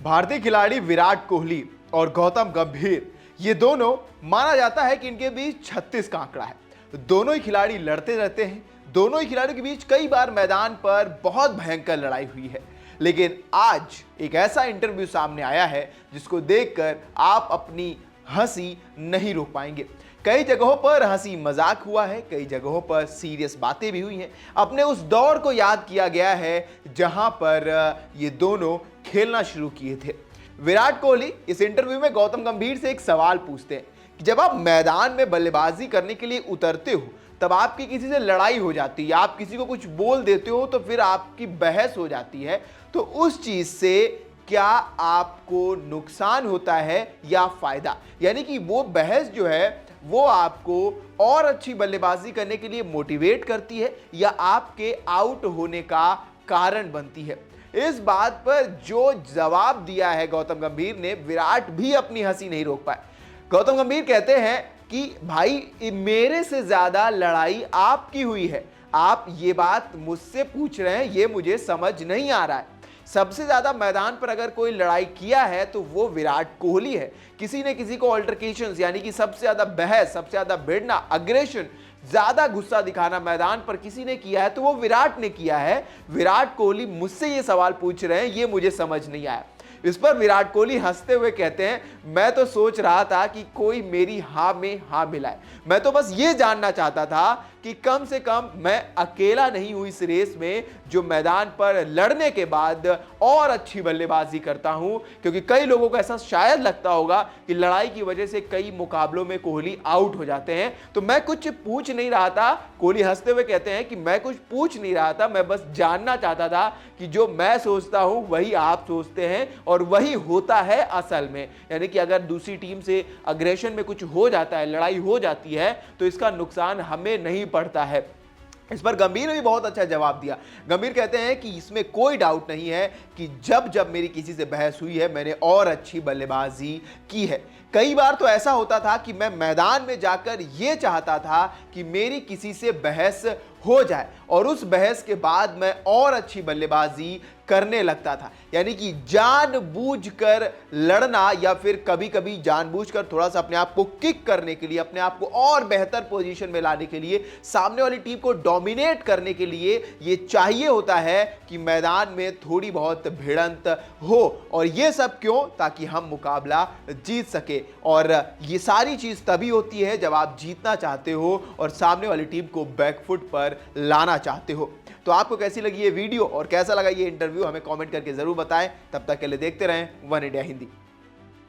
भारतीय खिलाड़ी विराट कोहली और गौतम गंभीर ये दोनों माना जाता है कि इनके बीच 36 का आंकड़ा है। दोनों ही खिलाड़ी लड़ते रहते हैं। दोनों ही खिलाड़ियों के बीच कई बार मैदान पर बहुत भयंकर लड़ाई हुई है। लेकिन आज एक ऐसा इंटरव्यू सामने आया है जिसको देखकर आप अपनी हंसी नहीं रोक पाएंगे। कई जगहों पर हंसी मजाक हुआ है, कई जगहों पर सीरियस बातें भी हुई हैं। अपने उस दौर को याद किया गया है जहां पर ये दोनों खेलना शुरू किए थे। विराट कोहली इस इंटरव्यू में गौतम गंभीर से एक सवाल पूछते हैं कि जब आप मैदान में बल्लेबाजी करने के लिए उतरते हो तब आपकी किसी से लड़ाई हो जाती है, आप किसी को कुछ बोल देते हो तो फिर आपकी बहस हो जाती है, तो उस चीज से क्या आपको नुकसान होता है या फायदा? यानी कि वो बहस जो है वो आपको और अच्छी बल्लेबाजी करने के लिए मोटिवेट करती है या आपके आउट होने का कारण बनती है? इस बात पर जो जवाब दिया है गौतम गंभीर ने, विराट भी अपनी हंसी नहीं रोक पाए। गौतम गंभीर कहते हैं कि भाई मेरे से ज्यादा लड़ाई आपकी हुई है, आप ये बात मुझसे पूछ रहे हैं, ये मुझे समझ नहीं आ रहा है। सबसे ज्यादा मैदान पर अगर कोई लड़ाई किया है तो वो विराट कोहली है। किसी ने किसी को अल्टरकेशंस यानी कि सबसे ज्यादा बहस, सबसे ज्यादा भिड़ना, अग्रेशन, ज्यादा गुस्सा दिखाना मैदान पर किसी ने किया है तो वो विराट ने किया है। विराट कोहली मुझसे ये सवाल पूछ रहे हैं, ये मुझे समझ नहीं आया। इस पर विराट कोहली हंसते हुए कहते हैं, मैं तो सोच रहा था कि कोई मेरी हाँ में हाँ मिलाए। मैं तो बस ये जानना चाहता था कि कम से कम मैं अकेला नहीं हूं इस रेस में जो मैदान पर लड़ने के बाद और अच्छी बल्लेबाजी करता हूं, क्योंकि कई लोगों को ऐसा शायद लगता होगा कि लड़ाई की वजह से कई मुकाबलों में कोहली आउट हो जाते हैं। तो मैं कुछ पूछ नहीं रहा था। कोहली हंसते हुए कहते हैं कि मैं कुछ पूछ नहीं रहा था, मैं बस जानना चाहता था कि जो मैं सोचता हूं वही आप सोचते हैं और वही होता है असल में। यानी कि अगर दूसरी टीम से अग्रेशन में कुछ हो जाता है, लड़ाई हो जाती है, तो इसका नुकसान हमें नहीं पड़ता है। इस पर गंभीर ने भी बहुत अच्छा जवाब दिया। गंभीर कहते हैं कि इसमें कोई डाउट नहीं है कि जब जब मेरी किसी से बहस हुई है मैंने और अच्छी बल्लेबाजी की है। कई बार तो ऐसा होता था कि मैं मैदान में जाकर यह चाहता था कि मेरी किसी से बहस हो जाए और उस बहस के बाद मैं और अच्छी बल्लेबाजी करने लगता था। यानी कि जानबूझकर लड़ना या फिर कभी कभी जानबूझकर थोड़ा सा अपने आप को किक करने के लिए, अपने आप को और बेहतर पोजीशन में लाने के लिए, सामने वाली टीम को डोमिनेट करने के लिए ये चाहिए होता है कि मैदान में थोड़ी बहुत भिड़ंत हो। और ये सब क्यों? ताकि हम मुकाबला जीत सके। और ये सारी चीज तभी होती है जब आप जीतना चाहते हो और सामने वाली टीम को बैकफुट पर लाना चाहते हो। तो आपको कैसी लगी ये वीडियो और कैसा लगा ये इंटरव्यू हमें कमेंट करके जरूर बताएं। तब तक के लिए देखते रहें वन इंडिया हिंदी।